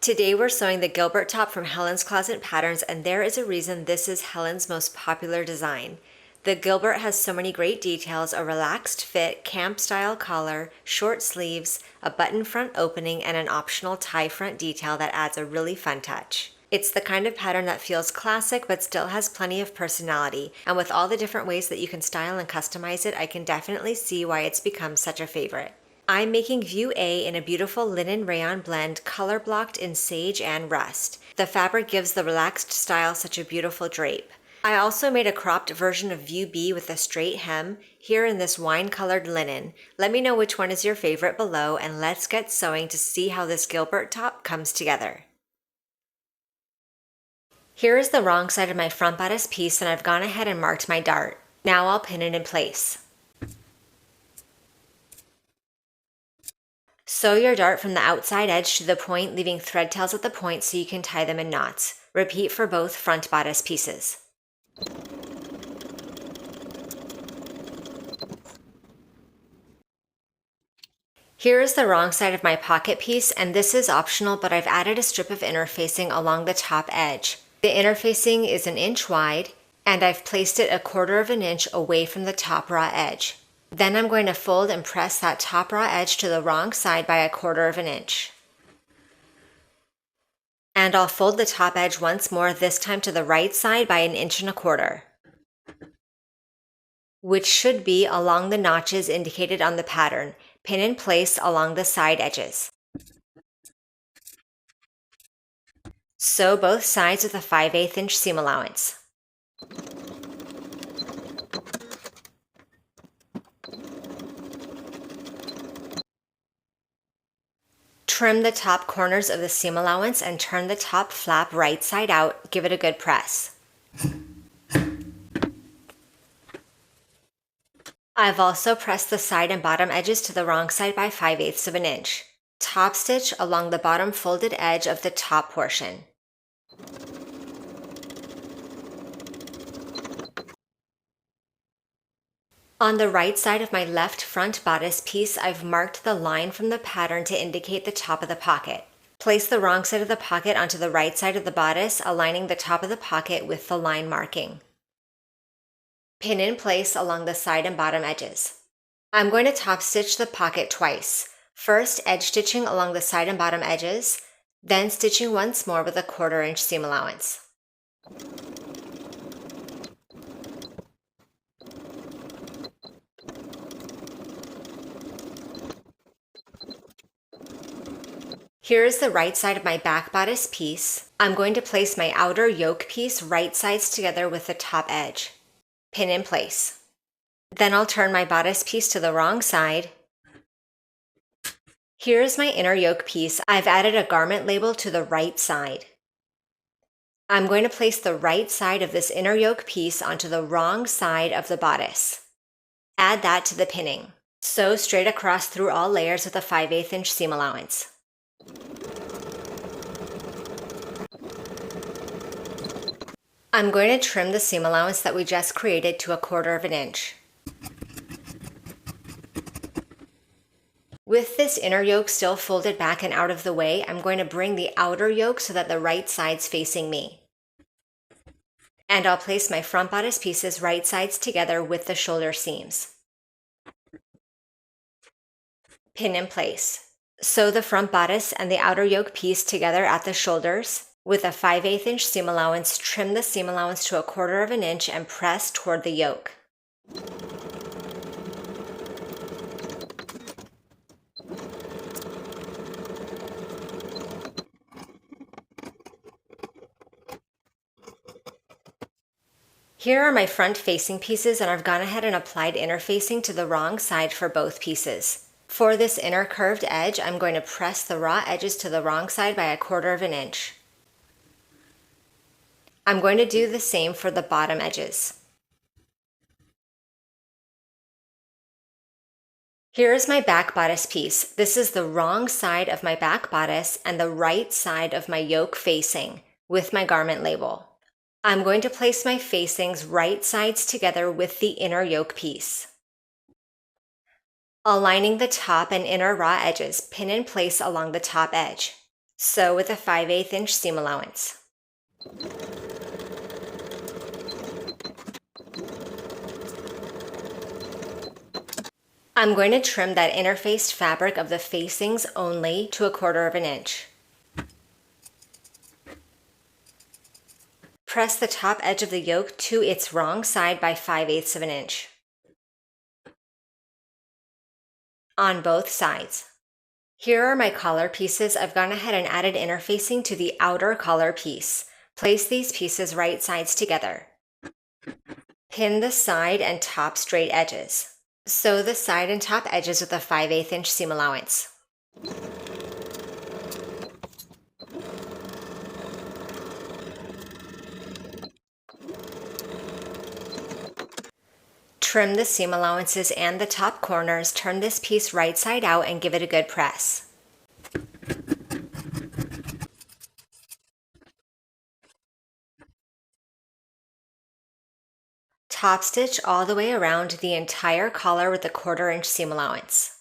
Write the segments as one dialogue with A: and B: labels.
A: Today we're sewing the Gilbert top from Helen's Closet Patterns, and there is a reason this is Helen's most popular design. The Gilbert has so many great details: a relaxed fit, camp-style collar, short sleeves, a button front opening, and an optional tie front detail that adds a really fun touch. It's the kind of pattern that feels classic but still has plenty of personality, and with all the different ways that you can style and customize it, I can definitely see why it's become such a favorite. I'm making view A in a beautiful linen rayon blend, color blocked in sage and rust. The fabric gives the relaxed style such a beautiful drape. I also made a cropped version of view B with a straight hem, here in this wine-colored linen. Let me know which one is your favorite below, and let's get sewing to see how this Gilbert top comes together. Here is the wrong side of my front bodice piece, and I've gone ahead and marked my dart. Now I'll pin it in place. Sew your dart from the outside edge to the point, leaving thread tails at the point so you can tie them in knots. Repeat for both front bodice pieces. Here is the wrong side of my pocket piece, and this is optional, but I've added a strip of interfacing along the top edge. The interfacing is 1 inch wide, and I've placed it 1/4 of an inch away from the top raw edge. Then I'm going to fold and press that top raw edge to the wrong side by 1/4 of an inch. And I'll fold the top edge once more, this time to the right side by 1 1/4 inches, which should be along the notches indicated on the pattern. Pin in place along the side edges. Sew both sides with a 5/8 inch seam allowance. Trim the top corners of the seam allowance and turn the top flap right side out. Give it a good press. I've also pressed the side and bottom edges to the wrong side by 5/8 of an inch. Top stitch along the bottom folded edge of the top portion. On the right side of my left front bodice piece, I've marked the line from the pattern to indicate the top of the pocket. Place the wrong side of the pocket onto the right side of the bodice, aligning the top of the pocket with the line marking. Pin in place along the side and bottom edges. I'm going to top stitch the pocket twice. First, edge stitching along the side and bottom edges, then stitching once more with a 1/4 inch seam allowance. Here is the right side of my back bodice piece. I'm going to place my outer yoke piece right sides together with the top edge. Pin in place. Then I'll turn my bodice piece to the wrong side. Here is my inner yoke piece. I've added a garment label to the right side. I'm going to place the right side of this inner yoke piece onto the wrong side of the bodice. Add that to the pinning. Sew straight across through all layers with a 5/8 inch seam allowance. I'm going to trim the seam allowance that we just created to 1/4 of an inch. With this inner yoke still folded back and out of the way, I'm going to bring the outer yoke so that the right side's facing me. And I'll place my front bodice pieces right sides together with the shoulder seams. Pin in place. Sew the front bodice and the outer yoke piece together at the shoulders. With a 5/8 inch seam allowance, trim the seam allowance to 1/4 of an inch and press toward the yoke. Here are my front facing pieces, and I've gone ahead and applied interfacing to the wrong side for both pieces. For this inner curved edge, I'm going to press the raw edges to the wrong side by 1/4 of an inch. I'm going to do the same for the bottom edges. Here is my back bodice piece. This is the wrong side of my back bodice and the right side of my yoke facing with my garment label. I'm going to place my facings right sides together with the inner yoke piece. Aligning the top and inner raw edges, pin in place along the top edge. Sew with a 5/8 inch seam allowance. I'm going to trim that interfaced fabric of the facings only to 1/4 inch. Press the top edge of the yoke to its wrong side by 5/8 inch. On both sides. Here are my collar pieces. I've gone ahead and added interfacing to the outer collar piece. Place these pieces right sides together. Pin the side and top straight edges. Sew the side and top edges with a 5/8 inch seam allowance. Trim the seam allowances and the top corners, turn this piece right side out and give it a good press. Top stitch all the way around the entire collar with a 1/4 inch seam allowance.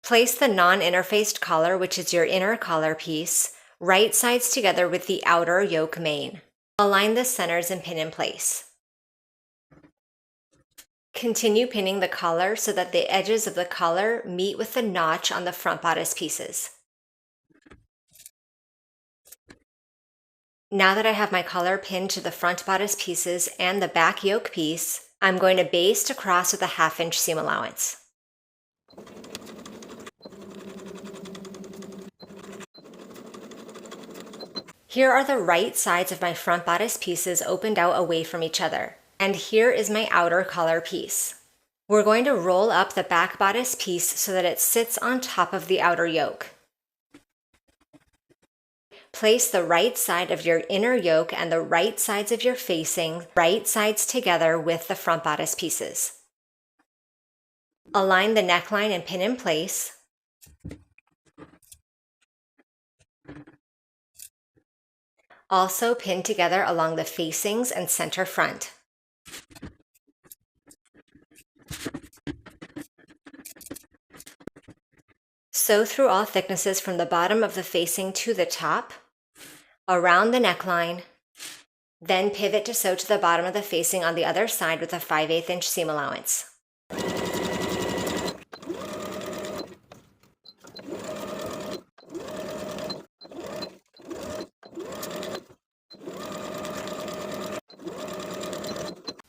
A: Place the non-interfaced collar, which is your inner collar piece, right sides together with the outer yoke main. Align the centers and pin in place. Continue pinning the collar so that the edges of the collar meet with the notch on the front bodice pieces. Now that I have my collar pinned to the front bodice pieces and the back yoke piece, I'm going to baste across with a 1/2 inch seam allowance. Here are the right sides of my front bodice pieces opened out away from each other. And here is my outer collar piece. We're going to roll up the back bodice piece so that it sits on top of the outer yoke. Place the right side of your inner yoke and the right sides of your facing right sides together with the front bodice pieces. Align the neckline and pin in place. Also pin together along the facings and center front. Sew through all thicknesses from the bottom of the facing to the top, around the neckline, then pivot to sew to the bottom of the facing on the other side with a 5/8 inch seam allowance.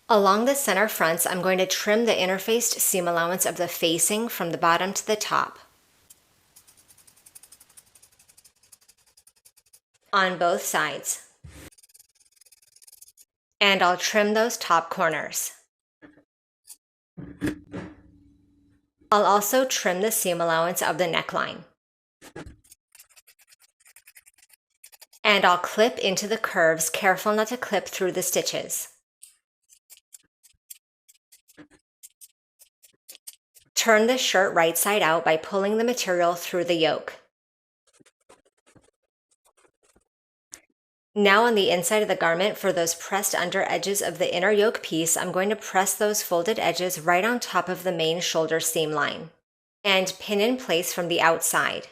A: Along the center fronts, I'm going to trim the interfaced seam allowance of the facing from the bottom to the top. On both sides. And I'll trim those top corners. I'll also trim the seam allowance of the neckline. And I'll clip into the curves, careful not to clip through the stitches. Turn the shirt right side out by pulling the material through the yoke. Now on the inside of the garment, for those pressed under edges of the inner yoke piece, I'm going to press those folded edges right on top of the main shoulder seam line and pin in place from the outside.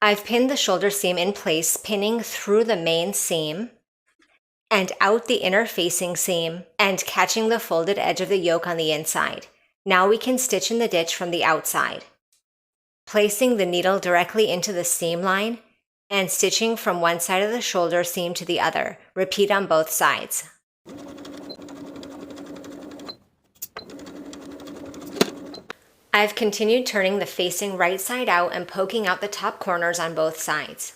A: I've pinned the shoulder seam in place, pinning through the main seam and out the inner facing seam and catching the folded edge of the yoke on the inside. Now we can stitch in the ditch from the outside. Placing the needle directly into the seam line and stitching from one side of the shoulder seam to the other. Repeat on both sides. I've continued turning the facing right side out and poking out the top corners on both sides.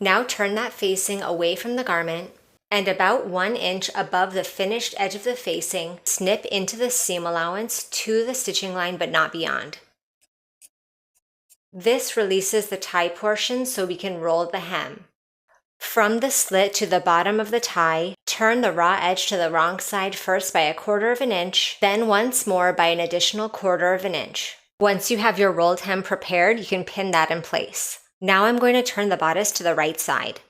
A: Now turn that facing away from the garment and about 1 inch above the finished edge of the facing, snip into the seam allowance to the stitching line but not beyond. This releases the tie portion so we can roll the hem. From the slit to the bottom of the tie, Turn the raw edge to the wrong side first by 1/4 of an inch, then once more by an additional 1/4 of an inch. Once you have your rolled hem prepared, you can pin that in place. Now I'm going to turn the bodice to the right side.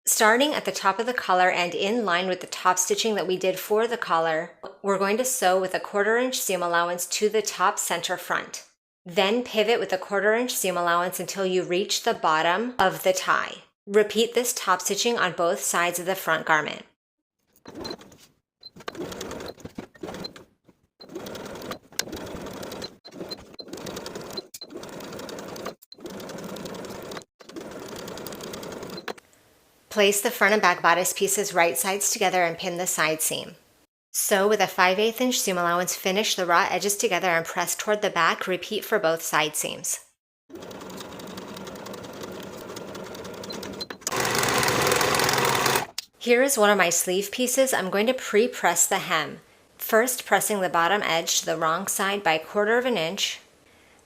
A: Starting at the top of the collar and in line with the top stitching that we did for the collar, we're going to sew with a 1/4 inch seam allowance to the top center front. Then pivot with a 1/4 inch seam allowance until you reach the bottom of the tie. Repeat this top stitching on both sides of the front garment. Place the front and back bodice pieces right sides together and pin the side seam. Sew with a 5/8 inch seam allowance, finish the raw edges together and press toward the back. Repeat for both side seams. Here is one of my sleeve pieces. I'm going to pre-press the hem. First pressing the bottom edge to the wrong side by 1/4 of an inch,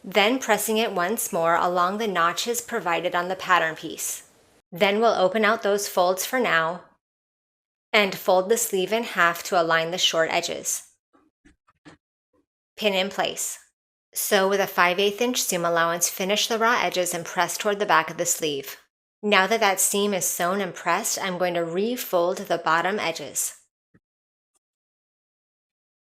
A: then pressing it once more along the notches provided on the pattern piece. Then we'll open out those folds for now and fold the sleeve in half to align the short edges. Pin in place. Sew with a 5/8 inch seam allowance, finish the raw edges and press toward the back of the sleeve. Now that that seam is sewn and pressed, I'm going to refold the bottom edges.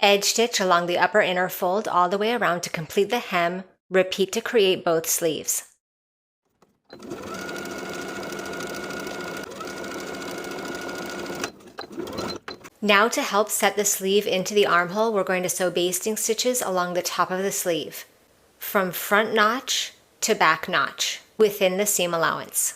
A: Edge stitch along the upper inner fold all the way around to complete the hem. Repeat to create both sleeves. Now to help set the sleeve into the armhole, we're going to sew basting stitches along the top of the sleeve, from front notch to back notch, within the seam allowance.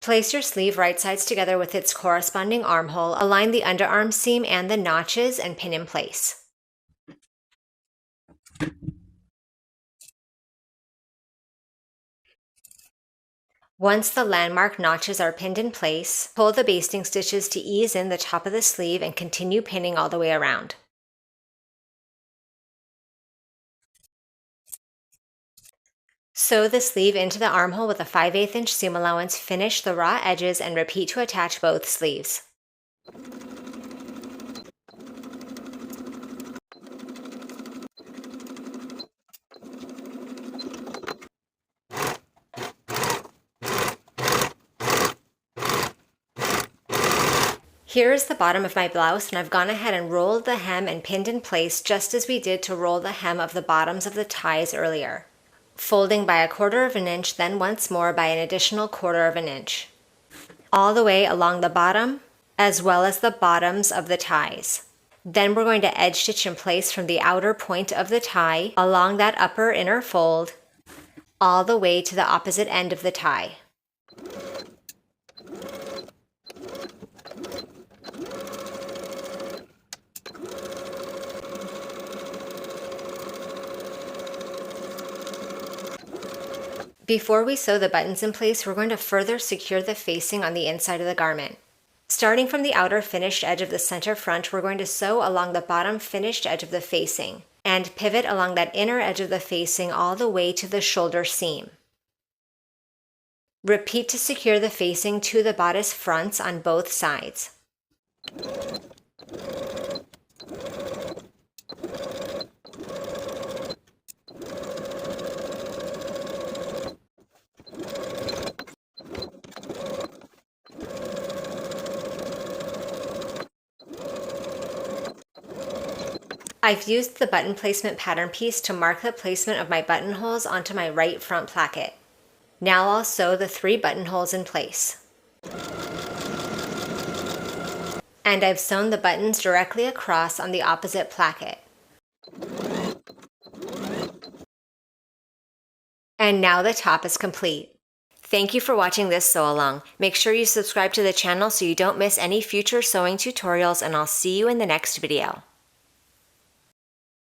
A: Place your sleeve right sides together with its corresponding armhole, align the underarm seam and the notches, and pin in place. Once the landmark notches are pinned in place, pull the basting stitches to ease in the top of the sleeve and continue pinning all the way around. Sew the sleeve into the armhole with a 5/8 inch seam allowance, finish the raw edges, and repeat to attach both sleeves. Here is the bottom of my blouse, and I've gone ahead and rolled the hem and pinned in place just as we did to roll the hem of the bottoms of the ties earlier, folding by 1/4 of an inch, then once more by an additional 1/4 of an inch, all the way along the bottom as well as the bottoms of the ties. Then we're going to edge stitch in place from the outer point of the tie along that upper inner fold all the way to the opposite end of the tie. Before we sew the buttons in place, we're going to further secure the facing on the inside of the garment. Starting from the outer finished edge of the center front, we're going to sew along the bottom finished edge of the facing and pivot along that inner edge of the facing all the way to the shoulder seam. Repeat to secure the facing to the bodice fronts on both sides. I've used the button placement pattern piece to mark the placement of my buttonholes onto my right front placket. Now I'll sew the 3 buttonholes in place. And I've sewn the buttons directly across on the opposite placket. And now the top is complete. Thank you for watching this sew along. Make sure you subscribe to the channel so you don't miss any future sewing tutorials, and I'll see you in the next video.